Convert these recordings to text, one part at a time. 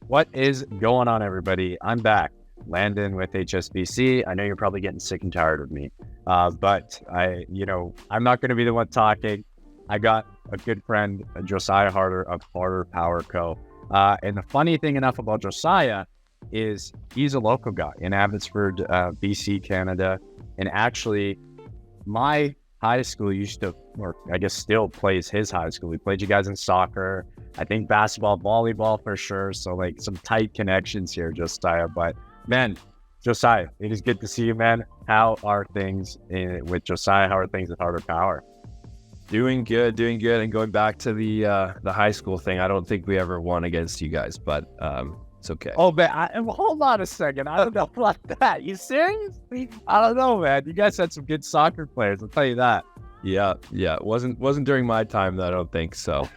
What is going on, everybody? I'm back, Landon with HSBC. I know you're probably getting sick and tired of me, but I'm not going to be the one talking. I got a good friend, Josiah Harder of Harder Power Co. And the funny thing enough about Josiah is he's a local guy in Abbotsford, BC, Canada. And actually, my high school used to, or I guess still plays his high school. We played you guys in soccer, I think basketball, volleyball for sure. So like some tight connections here, Josiah. But man, Josiah, it is good to see you, man. How are things with Josiah? How are things with Harder Power? Doing good. And going back to the high school thing, I don't think we ever won against you guys, but it's okay. Oh, man, hold on a second. I don't know about that. You serious? I don't know, man. You guys had some good soccer players. I'll tell you that. Yeah. It wasn't during my time, though, I don't think so.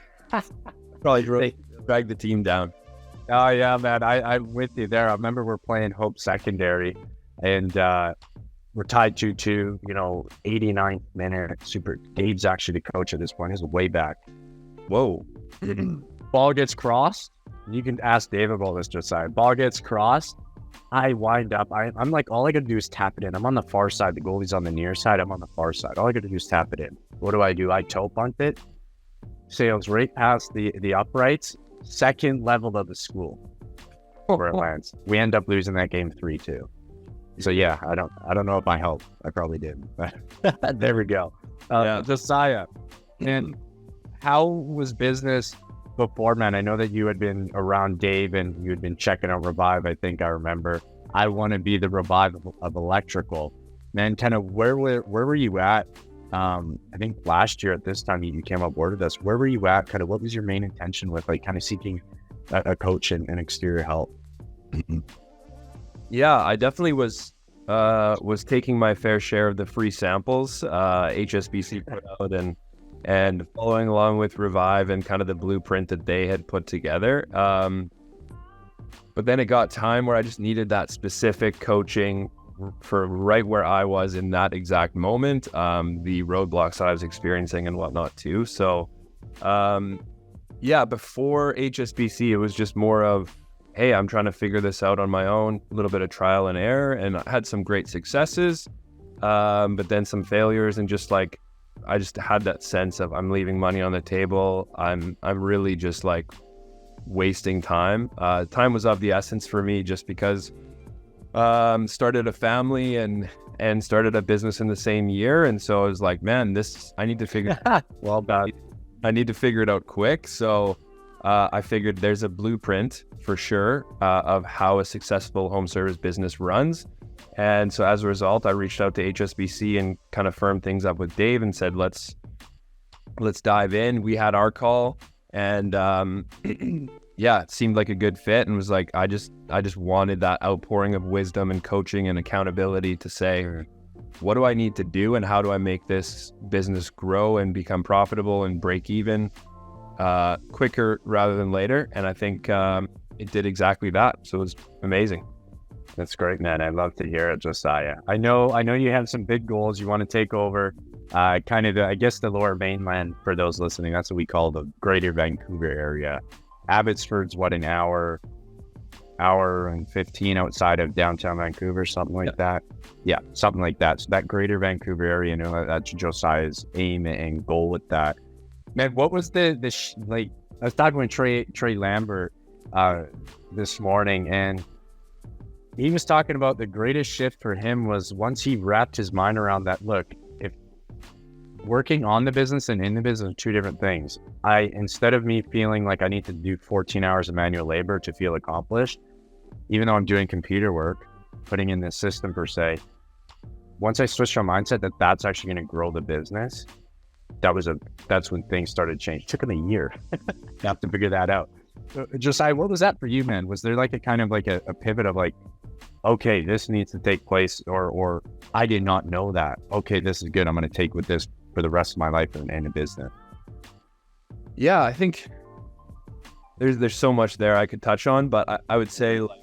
Probably dragged the team down. Oh, yeah, man. I'm with you there. I remember we're playing Hope Secondary, and we're tied 2-2, 89th minute. Dave's actually the coach at this point. This is way back. Whoa. Ball gets crossed. You can ask Dave about this, Josiah. Ball gets crossed. I wind up. I'm like, all I got to do is tap it in. I'm on the far side. The goalie's on the near side. I'm on the far side. All I got to do is tap it in. What do? I toe punt it. Sails right past the uprights. Second level of the school where it lands. We end up losing that game 3-2. So yeah, I don't know if I helped. I probably did. But there we go. Josiah, and how was business before, man? I know that you had been around Dave and you had been checking out Revive. I think I remember. I want to be the Revive of electrical. Man, kind of where were you at? I think last year at this time you came on board with us. Where were you at? Kind of what was your main intention with like kind of seeking a coach and exterior help? Yeah, I definitely was taking my fair share of the free samples HSBC put out and following along with Revive and kind of the blueprint that they had put together. But then it got time where I just needed that specific coaching for right where I was in that exact moment, the roadblocks that I was experiencing and whatnot too. So before HSBC, it was just more of, hey, I'm trying to figure this out on my own, a little bit of trial and error, and I had some great successes, but then some failures, and just like, I just had that sense of I'm leaving money on the table. I'm really just like wasting time. Time was of the essence for me just because started a family and started a business in the same year. And so I was like, man, I need to figure well done. I need to figure it out quick. So I figured there's a blueprint for sure of how a successful home service business runs. And so as a result, I reached out to HSBC and kind of firmed things up with Dave and said, let's dive in. We had our call, and it seemed like a good fit, and was like, I just wanted that outpouring of wisdom and coaching and accountability to say, what do I need to do and how do I make this business grow and become profitable and break even quicker rather than later? And I think it did exactly that. So it was amazing. That's great, man. I love to hear it, Josiah. I know you have some big goals. You want to take over kind of the Lower Mainland for those listening. That's what we call the Greater Vancouver area. Abbotsford's an hour and 15 outside of downtown Vancouver, something like that. Yeah, something like that. So that Greater Vancouver area, that's Josiah's aim and goal with that. Man, what was I was talking with Trey Lambert this morning, and he was talking about the greatest shift for him was once he wrapped his mind around that. Look, if working on the business and in the business are two different things. Instead of me feeling like I need to do 14 hours of manual labor to feel accomplished, even though I'm doing computer work, putting in this system per se, once I switched my mindset that that's actually going to grow the business, that's when things started to change. It took him a year to figure that out. Josiah, what was that for you, man? Was there like a kind of like a pivot of like, okay, this needs to take place, or I did not know that. Okay, this is good. I'm going to take with this for the rest of my life in a business. Yeah, I think there's so much there I could touch on, but I would say like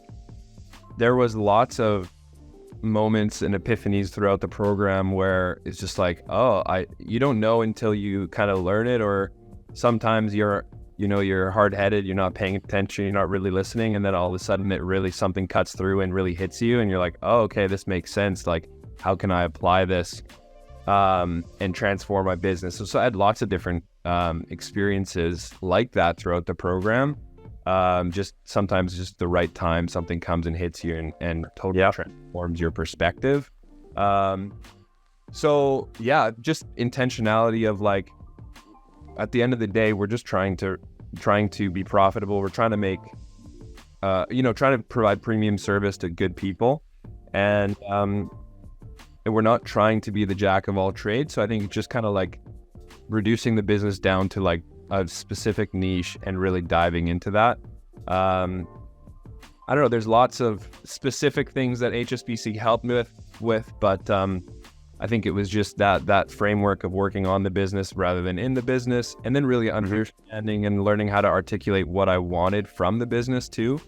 there was lots of moments and epiphanies throughout the program where it's just like, you don't know until you kind of learn it, or sometimes you're you're hard-headed, you're not paying attention, you're not really listening, and then all of a sudden it really something cuts through and really hits you, and you're like, oh, okay, this makes sense. Like, how can I apply this and transform my business? So I had lots of different experiences like that throughout the program. Just sometimes just the right time, something comes and hits you and totally transforms your perspective. So yeah, just intentionality of like, at the end of the day, we're just trying to be profitable. We're trying to make, trying to provide premium service to good people, and we're not trying to be the jack of all trades. So I think it's just kind of like reducing the business down to like a specific niche and really diving into that. I don't know. There's lots of specific things that HSBC helped me with, but I think it was just that framework of working on the business rather than in the business, and then really understanding and learning how to articulate what I wanted from the business too.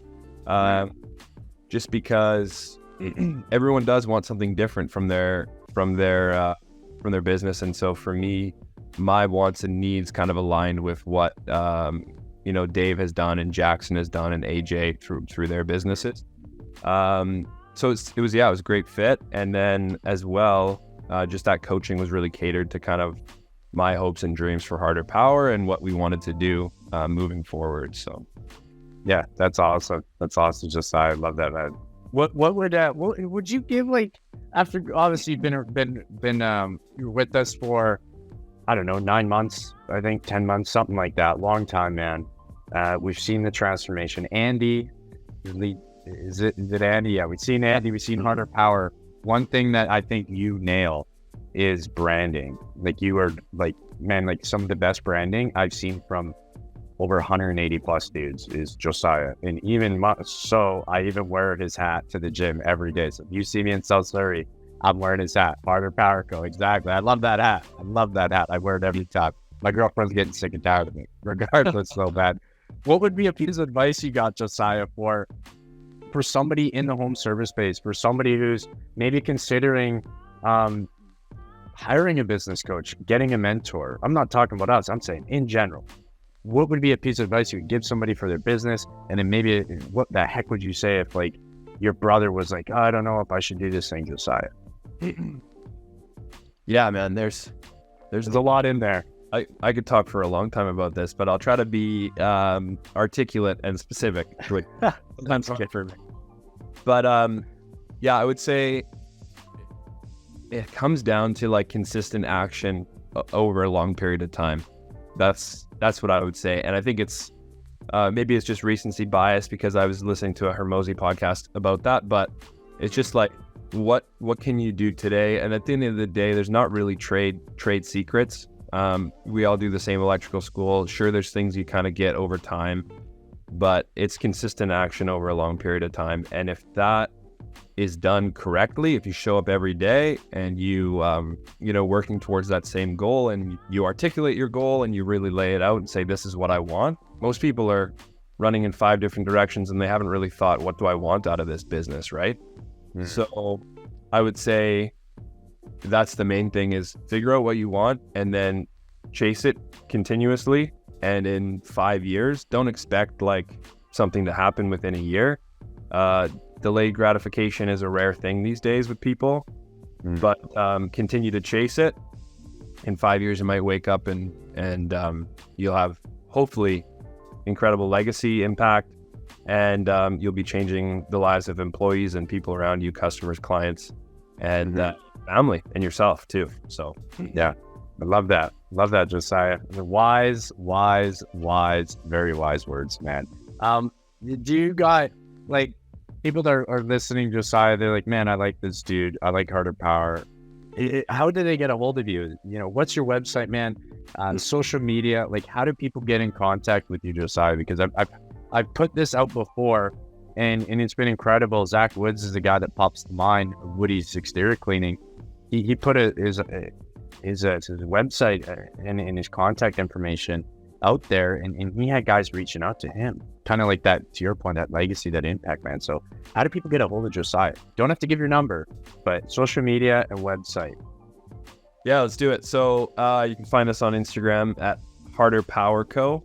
Just because everyone does want something different from their business, and so for me, my wants and needs kind of aligned with what Dave has done and Jackson has done and AJ through their businesses. So it was a great fit, and then as well. Just that coaching was really catered to kind of my hopes and dreams for Harder Power and what we wanted to do moving forward. So, yeah, that's awesome. That's awesome. Just I love that, man. What would you give, like, after obviously you've been you're with us for, I don't know, 9 months, I think 10 months, something like that. Long time, man. We've seen the transformation. Andy, is it Andy? Yeah, we've seen Andy. We've seen Harder Power. One thing that I think you nail is branding. Like, you are like, man, like some of the best branding I've seen from over 180 plus dudes is Josiah. And even so, I even wear his hat to the gym every day. So if you see me in South Surrey, I'm wearing his hat. Harder Power Co. Exactly. I love that hat. I wear it every time. My girlfriend's getting sick and tired of me, regardless. So bad. What would be a piece of advice you got, Josiah, for somebody in the home service space, for somebody who's maybe considering hiring a business coach, getting a mentor? I'm not talking about us. I'm saying in general. What would be a piece of advice you would give somebody for their business? And then maybe what the heck would you say if, like, your brother was like, oh, I don't know if I should do this thing, Josiah? Yeah, man, there's a lot in there. I could talk for a long time about this, but I'll try to be articulate and specific. Sometimes okay for me. But I would say it comes down to like consistent action over a long period of time. That's what I would say, and I think it's maybe it's just recency bias because I was listening to a Hermosi podcast about that. But it's just like what can you do today? And at the end of the day, there's not really trade secrets. We all do the same electrical school. Sure, there's things you kind of get over time, but it's consistent action over a long period of time. And if that is done correctly, if you show up every day and you, working towards that same goal, and you articulate your goal and you really lay it out and say, this is what I want. Most people are running in 5 different directions and they haven't really thought, what do I want out of this business, right? Mm. So I would say that's the main thing, is figure out what you want and then chase it continuously. And in 5 years, don't expect like something to happen within a year. Delayed gratification is a rare thing these days with people, but continue to chase it. In 5 years, you might wake up and you'll have hopefully incredible legacy impact, and you'll be changing the lives of employees and people around you, customers, clients, and family, and yourself too. So yeah, I love that. Love that, Josiah. Wise, very wise words, man. Do you got like people that are listening, Josiah? They're like, man, I like this dude. I like Harder Power. How do they get a hold of you? What's your website, man? Social media, like how do people get in contact with you, Josiah? Because I've put this out before, and it's been incredible. Zach Woods is the guy that pops to mind. Woody's exterior cleaning. He put his website and his contact information out there, and he had guys reaching out to him, kind of like that, to your point, that legacy, that impact, man. So how do people get a hold of Josiah? Don't have to give your number, but social media and website. Yeah, let's do it. So you can find us on Instagram at Harder Power Co.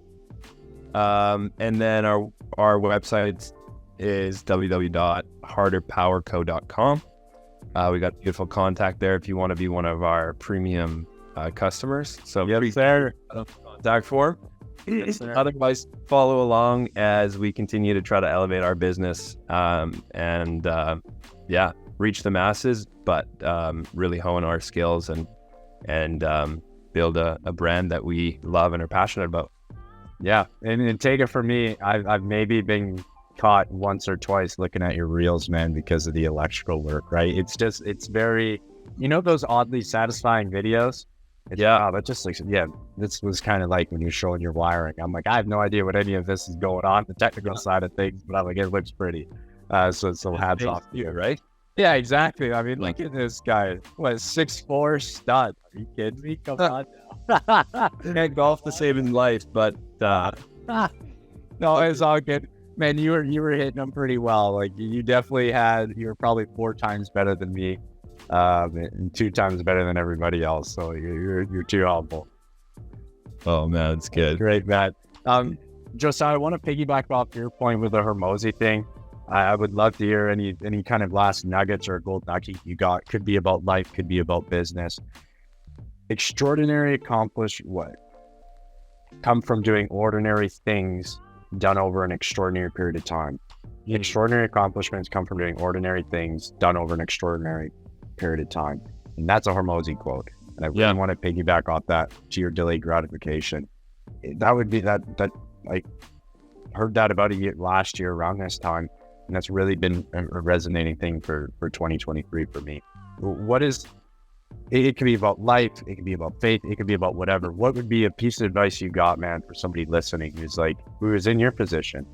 And then our website is www.harderpowerco.com. We got beautiful contact there if you want to be one of our premium customers. So Yes, sir. contact form. Yes, sir. Otherwise, follow along as we continue to try to elevate our business and reach the masses, but really hone our skills and build a brand that we love and are passionate about. Yeah, and take it from me, I've maybe been caught once or twice looking at your reels, man, because of the electrical work, right? It's very, those oddly satisfying videos. Wow, that just looks, this was kind of like when you're showing your wiring. I'm like, I have no idea what any of this is going on, the technical side of things, but I'm like, it looks pretty. So hats off to you, right? Yeah, exactly. I mean, look at this guy. What, 6'4" stud? Are you kidding me? Come on now. Can't golf to save his life, but no, it's all good. Man, you were hitting them pretty well. Like you were probably 4 times better than me, and 2 times better than everybody else. So you're too humble. oh man, it's good. Great, man. Josiah, I want to piggyback off your point with the Hormozi thing. I would love to hear any kind of last nuggets or gold nugget you got. Could be about life, could be about business. Extraordinary come from doing ordinary things done over an extraordinary period of time. Extraordinary accomplishments come from doing ordinary things done over an extraordinary period of time. And that's a Hormozi quote. And I really want to piggyback off that to your delayed gratification. That would be that I heard that about last year around this time. And that's really been a resonating thing for 2023 for me. It could be about life, it could be about faith, it could be about whatever. What would be a piece of advice you got, man, for somebody listening who is in your position?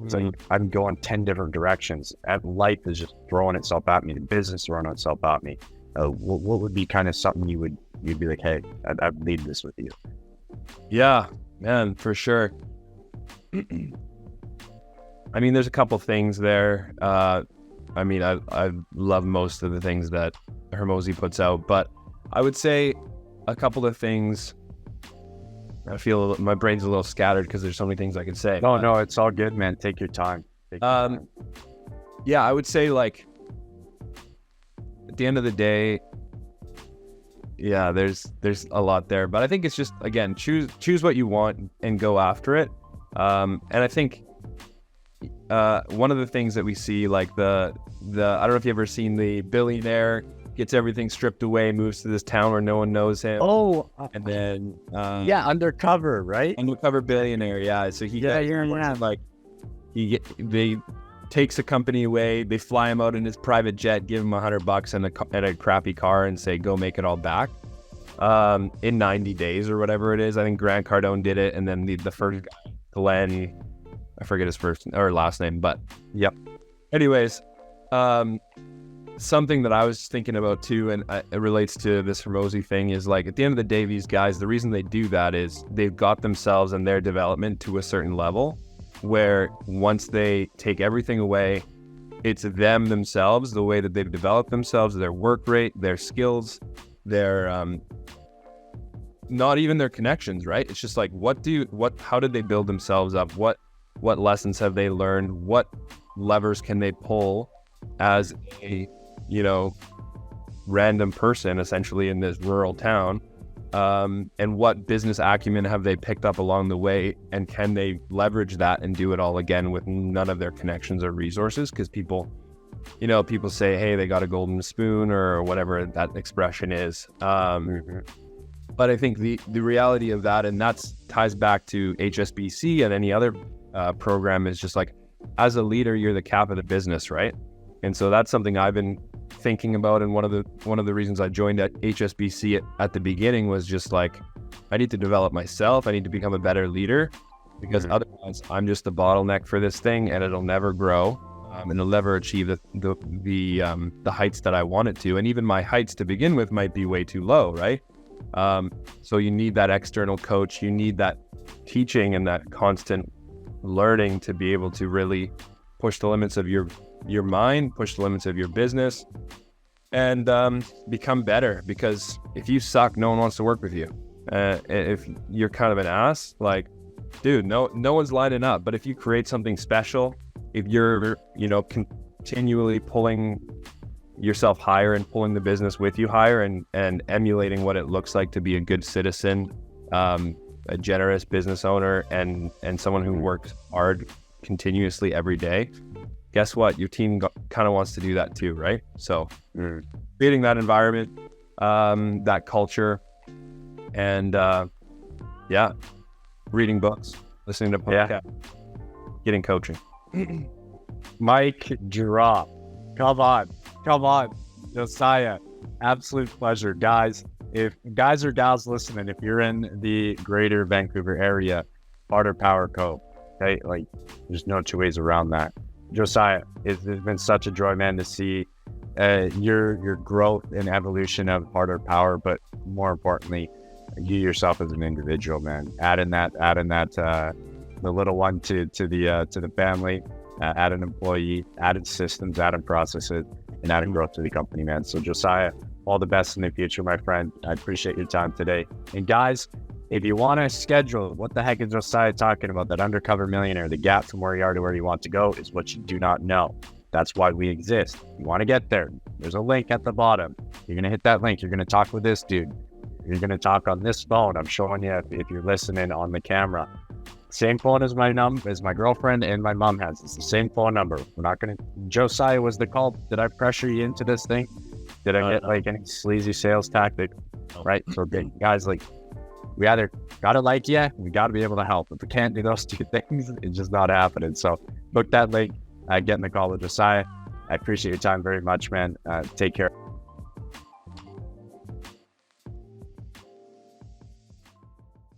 It's like, I'm going 10 different directions. Life is just throwing itself at me. The business throwing itself at me. What would be kind of something you'd be like, hey, I'd leave this with you? Yeah, man, for sure. I mean, there's a couple things there. I love most of the things that Hormozi puts out, but I would say a couple of things. I feel my brain's a little scattered because there's so many things I could say. No, it's all good, man. Take your time. Yeah, I would say like at the end of the day, yeah, there's a lot there, but I think it's just, again, choose what you want and go after it. And I think one of the things that we see, like the I don't know if you've ever seen the billionaire gets everything stripped away, moves to this town where no one knows him. Oh, and then undercover, right? Undercover billionaire, yeah. So he they takes a company away, they fly him out in his private jet, give him $100 and a crappy car, and say go make it all back in 90 days or whatever it is. I think Grant Cardone did it, and then the first guy, Glenn, I forget his first or last name, but yep. Anyways, something that I was thinking about too, and it relates to this Hormozi thing, is like at the end of the day, these guys, the reason they do that is they've got themselves and their development to a certain level where once they take everything away, it's themselves, the way that they've developed themselves, their work rate, their skills, their not even their connections, right? It's just like how did they build themselves up? What lessons have they learned? What levers can they pull as a random person essentially in this rural town, and what business acumen have they picked up along the way, and can they leverage that and do it all again with none of their connections or resources? Because people say, hey, they got a golden spoon or whatever that expression is. But I think the reality of that, and that ties back to HSBC and any other program, is just like, as a leader, you're the cap of the business, right? And so that's something I've been thinking about, and one of the reasons I joined at HSBC at the beginning was just like, I need to develop myself. I need to become a better leader, because otherwise I'm just the bottleneck for this thing, and it'll never grow, and it'll never achieve the heights that I want it to. And even my heights to begin with might be way too low, right? So you need that external coach. You need that teaching and that constant learning to be able to really push the limits of your mind, push the limits of your business, and become better. Because if you suck, no one wants to work with you. If you're kind of an ass, like, dude, no one's lining up. But if you create something special, if you're, continually pulling yourself higher and pulling the business with you higher and emulating what it looks like to be a good citizen, a generous business owner, and someone who works hard continuously every day, guess what? Your team kind of wants to do that too, right? So creating that environment, that culture, and reading books, listening to podcasts, getting coaching. Mic drop. Come on, Josiah. Absolute pleasure, guys. If guys or gals listening, if you're in the greater Vancouver area, Harder Power Co. Okay, like there's no two ways around that. Josiah, it's been such a joy, man, to see your growth and evolution of Harder Power, but more importantly, you yourself as an individual, man. Adding that the little one to the family, add an employee, added systems, added processes, and added growth to the company, man. So Josiah, all the best in the future, my friend. I appreciate your time today. And guys, if you want to schedule, what the heck is Josiah talking about? That undercover millionaire, the gap from where you are to where you want to go is what you do not know. That's why we exist. You want to get there. There's a link at the bottom. You're going to hit that link. You're going to talk with this dude. You're going to talk on this phone. I'm showing you if you're listening on the camera. Same phone as my girlfriend and my mom has. It's the same phone number. We're not going to... Josiah was the call. Did I pressure you into this thing? Did I get like any sleazy sales tactic? Right? So guys, like, we either got to like you, we got to be able to help. If we can't do those two things, it's just not happening. So book that link. Get in the call with Josiah. I appreciate your time very much, man. Take care.